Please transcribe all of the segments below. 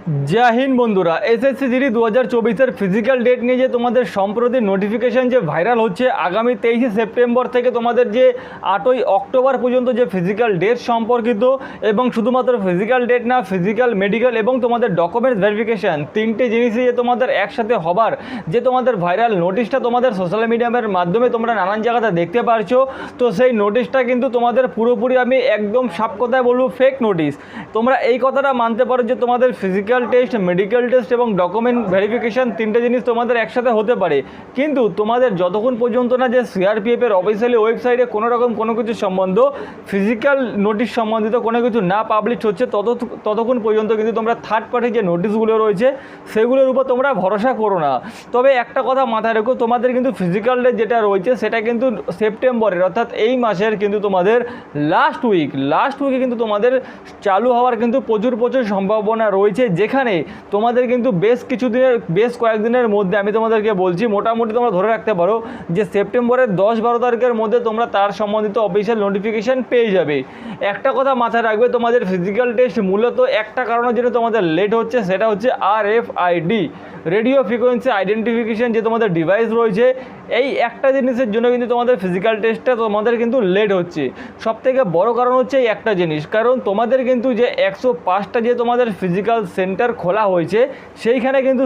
जय हिंद बंधुरा SSC GD 2024 physical date নিয়ে যে তোমাদের সম্প্রতি নোটিফিকেশন যে ভাইরাল হচ্ছে আগামী 23 সেপ্টেম্বর থেকে তোমাদের যে 8ই অক্টোবর পর্যন্ত যে ফিজিক্যাল ডেট সম্পর্কিত এবং শুধুমাত্র ফিজিক্যাল ডেট না ফিজিক্যাল মেডিকেল এবং তোমাদের ডকুমেন্টস ভেরিফিকেশন তিনটে জিনিসই যে তোমাদের একসাথে হবার যে তোমাদের ভাইরাল নোটিশটা তোমাদের সোশ্যাল মিডিয়ামের মাধ্যমে তোমরা নানান জায়গাতে দেখতে পারছো। তো সেই নোটিশটা কিন্তু তোমাদের পুরোপুরি আমি একদম সাফ কথায় বলবো ফেক নোটিশ। তোমরা এই কথাটা মানতে পারো যে তোমাদের ফিজিক্যাল টেস্ট মেডিকেল টেস্ট এবং ডকুমেন্ট ভেরিফিকেশন তিনটে জিনিস তোমাদের একসাথে হতে পারে, কিন্তু তোমাদের যতক্ষণ পর্যন্ত না যে সিআরপিএফের অফিসিয়ালি ওয়েবসাইটে কোনো রকম কোনো কিছু সম্বন্ধ ফিজিক্যাল নোটিশ সম্বন্ধিত কোনো কিছু না পাবলিশ হচ্ছে ততক্ষণ পর্যন্ত কিন্তু তোমরা থার্ড পার্টি যে নোটিশগুলো রয়েছে সেগুলোর উপর তোমরা ভরসা করো না। তবে একটা কথা মাথায় রেখো, তোমাদের কিন্তু ফিজিক্যাল ডে যেটা রয়েছে সেটা কিন্তু সেপ্টেম্বরের অর্থাৎ এই মাসের কিন্তু তোমাদের লাস্ট উইকে কিন্তু তোমাদের চালু হওয়ার কিন্তু প্রচুর সম্ভাবনা রয়েছে, যেখানে তোমাদের কিন্তু বেশ কয়েকদিনের মধ্যে আমি তোমাদেরকে বলছি মোটামুটি তোমরা ধরে রাখতে পারো যে সেপ্টেম্বরের 10-12 তারিখের মধ্যে তোমরা তার সম্বন্ধিত অফিসিয়াল নোটিফিকেশান পেয়ে যাবে। একটা কথা মাথায় রাখবে, তোমাদের ফিজিক্যাল টেস্ট মূলত একটা কারণের জন্য তোমাদের লেট হচ্ছে, সেটা হচ্ছে RFID রেডিও ফ্রিকোয়েন্সি আইডেন্টিফিকেশান যে তোমাদের ডিভাইস রয়েছে, এই একটা জিনিসের জন্য কিন্তু তোমাদের ফিজিক্যাল টেস্টটা তোমাদের কিন্তু লেট হচ্ছে। সবথেকে বড় কারণ হচ্ছে এই একটা জিনিস, কারণ তোমাদের কিন্তু যে 105টা যে তোমাদের ফিজিক্যাল সেন্টার খোলা হয়েছে সেইখানে কিন্তু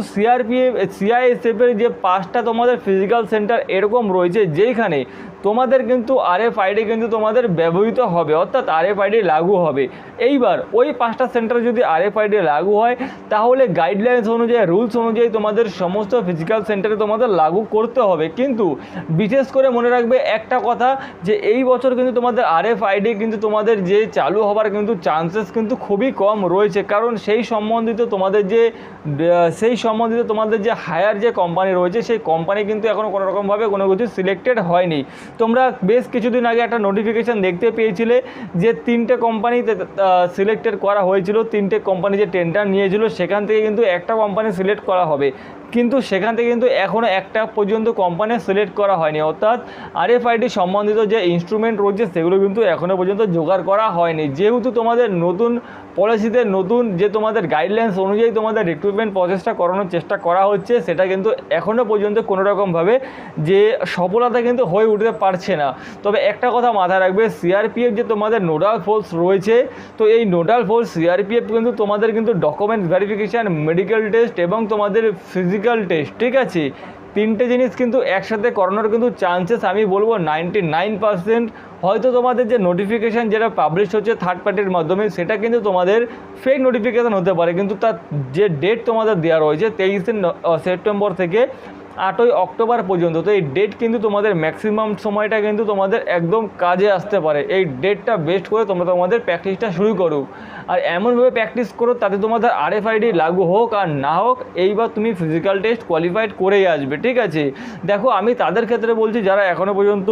CISF-এর যে 5টা তোমাদের ফিজিক্যাল সেন্টার এরকম রয়েছে যেইখানে তোমাদের কিন্তু RFID কিন্তু তোমাদের ব্যবহৃত হবে, অর্থাৎ RFID লাগু হবে। এইবার ওই 5টা সেন্টার যদি RFID লাগু হয় তাহলে গাইডলাইন্স অনুযায়ী রুলস অনুযায়ী তোমাদের সমস্ত ফিজিক্যাল সেন্টারে তোমাদের লাগু করতে হবে। কিন্তু বিশেষ করে মনে রাখবে একটা কথা, যে এই বছর কিন্তু তোমাদের RFID কিন্তু তোমাদের যে চালু হবার কিন্তু চান্সেস কিন্তু খুবই কম রয়েছে, কারণ সেই সম্বন্ধিত তোমাদের যে হায়ার যে কোম্পানি রয়েছে সেই কোম্পানি কিন্তু এখনও কোনো রকমভাবে কোনো কিছু সিলেক্টেড হয়নি। তোমরা বেশ কিছুদিন আগে একটা নোটিফিকেশান দেখতে পেয়েছিলে যে 3টে কোম্পানিতে সিলেক্টেড করা হয়েছিল, 3টে কোম্পানি যে টেন্ডার নিয়েছিল সেখান থেকে কিন্তু একটা কোম্পানি সিলেক্ট করা হবে, কিন্তু সেখান থেকে কিন্তু এখনও একটা পর্যন্ত কোম্পানি সিলেক্ট করা হয়নি, অর্থাৎ RFID সম্বন্ধিত যে ইনস্ট্রুমেন্ট রয়েছে সেগুলো কিন্তু এখনও পর্যন্ত জোগাড় করা হয়নি। যেহেতু তোমাদের নতুন পলিসিতে নতুন যে তোমাদের গাইডলাইন্স অনুযায়ী তোমাদের রিক্রুটমেন্ট প্রসেসটা করানোর চেষ্টা করা হচ্ছে, সেটা কিন্তু এখনও পর্যন্ত কোনো রকমভাবে যে সফলতা কিন্তু হয়ে উঠতে পারছে না। তবে একটা কথা মাথায় রাখবে, CRPF যে তোমাদের নোডাল ফোর্স রয়েছে, তো এই নোডাল ফোর্স CRPF কিন্তু তোমাদের কিন্তু ডকুমেন্ট ভেরিফিকেশান মেডিকেল টেস্ট এবং তোমাদের ফিজিক্যাল টেস্ট, ঠিক আছে, তিনটে জিনিস কিন্তু একসাথে করানোর কিন্তু চান্সেস আমি বলবো 99%। হয়তো তোমাদের যে নোটিফিকেশান যেটা পাবলিশ হচ্ছে থার্ড পার্টির মাধ্যমে সেটা কিন্তু তোমাদের ফেক নোটিফিকেশান হতে পারে, কিন্তু তার যে ডেট তোমাদের দেওয়া রয়েছে 23 সেপ্টেম্বর থেকে 8ই অক্টোবর পর্যন্ত, তো এই ডেট কিন্তু তোমাদের ম্যাক্সিমাম সময়টা কিন্তু তোমাদের একদম কাজে আসতে পারে। এই ডেটটা বেস্ট করে তোমরা তোমাদের প্র্যাকটিসটা শুরু করো, আর এমনভাবে প্র্যাকটিস করো তাতে তোমাদের RFID লাগু হোক আর না হোক এইবার তুমি ফিজিক্যাল টেস্ট কোয়ালিফাইড করেই আসবে, ঠিক আছে। দেখো আমি তাদের ক্ষেত্রে বলছি যারা এখনও পর্যন্ত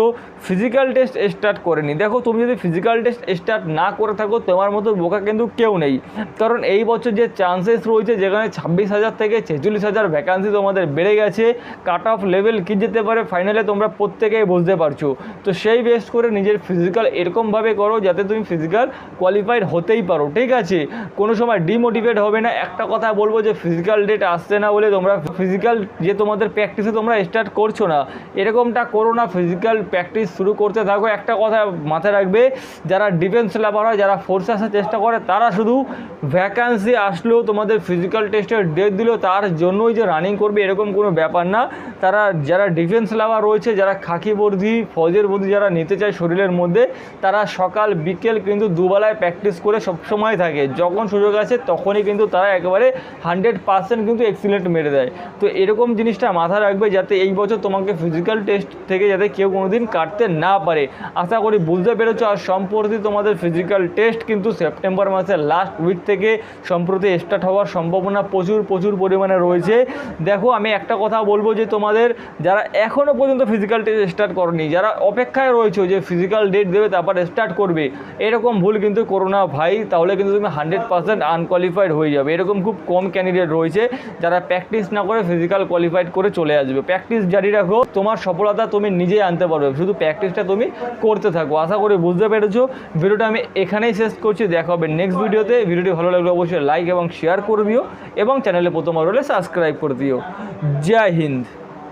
ফিজিক্যাল টেস্ট স্টার্ট করেনি। দেখো তুমি যদি ফিজিক্যাল টেস্ট স্টার্ট না করে থাকো তোমার মতো বোকা কিন্তু কেউ নেই, কারণ এই বছর যে চান্সেস রয়েছে যেখানে 26,000 থেকে 46,000 ভ্যাকান্সি তোমাদের বেড়ে গেছে, কাট অফ লেভেল কী যেতে পারে ফাইনালে তোমরা প্রত্যেকেই বুঝতে পারছো। তো সেই বেস্ট করে নিজের ফিজিক্যাল এরকমভাবে করো যাতে তুমি ফিজিক্যাল কোয়ালিফাইড হতেই পারো, ঠিক আছে। কোনো সময় ডিমোটিভেট হবে না। একটা কথা বলবো যে ফিজিক্যাল ডেট আসছে না বলে তোমরা ফিজিক্যাল যে তোমাদের প্র্যাকটিসে তোমরা স্টার্ট করছো না, এরকমটা করো না। ফিজিক্যাল প্র্যাকটিস শুরু করতে থাকো। একটা কথা মাথায় রাখবে, যারা ডিফেন্স লাভার হয়, যারা ফোর্সে আসার চেষ্টা করে, তারা শুধু ভ্যাকান্সি আসলেও তোমাদের ফিজিক্যাল টেস্টের ডেট দিল তার জন্যই যে রানিং করবে এরকম কোনো ব্যাপার না। তারা যারা ডিফেন্স লাভার রয়েছে, যারা খাকি বর্দি ফৌজের বর্দি যারা নিতে চায় শরীরের মধ্যে, তারা সকাল বিকেল কিন্তু দুবেলায় প্র্যাকটিস করে সবসময় থাকে, যখন সুযোগ আছে তখনই কিন্তু তারা একেবারে 100% কিন্তু এক্সিলেন্ট মেরে দেয়। তো এরকম জিনিসটা মাথায় রাখবে যাতে এই বছর তোমাকে ফিজিক্যাল টেস্ট থেকে যাতে কেউ কোনো দিন কাটতে না পারে। আশা করি বুঝতে পেরেছো। আর সম্প্রতি তোমাদের ফিজিক্যাল টেস্ট কিন্তু সেপ্টেম্বর মাসের লাস্ট উইক থেকে সম্প্রতি স্টার্ট হওয়ার সম্ভাবনা প্রচুর পরিমাণে রয়েছে। দেখো আমি একটা কথা বলবো যে তোমাদের যারা এখনও পর্যন্ত ফিজিক্যাল টেস্ট স্টার্ট করনি, যারা অপেক্ষায় রয়েছে যে ফিজিক্যাল ডেট দেবে তারপর স্টার্ট করবে, এরকম ভুল কিন্তু করো না ভাই। তাহলে কিন্তু তুমি 100% আনকোয়ালিফাইড হয়ে যাবে। এরকম খুব কম ক্যান্ডিডেট রয়েছে যারা প্র্যাকটিস না করে ফিজিক্যাল কোয়ালিফাইড করে চলে আসবে। প্র্যাকটিস জারি রাখো, তোমার সফলতা তুমি নিজেই আনতে পারবে, শুধু প্র্যাকটিসটা তুমি করতে থাকো। আশা করি বুঝতে পেরেছো। ভিডিওটা আমি এখানেই শেষ করছি, দেখা হবে নেক্সট ভিডিওতে। ভিডিওটি ভালো লাগলে অবশ্যই লাইক এবং শেয়ার করে দিও এবং চ্যানেলে প্রথমবার হলে সাবস্ক্রাইব করে দিও। জয় হিন্দ।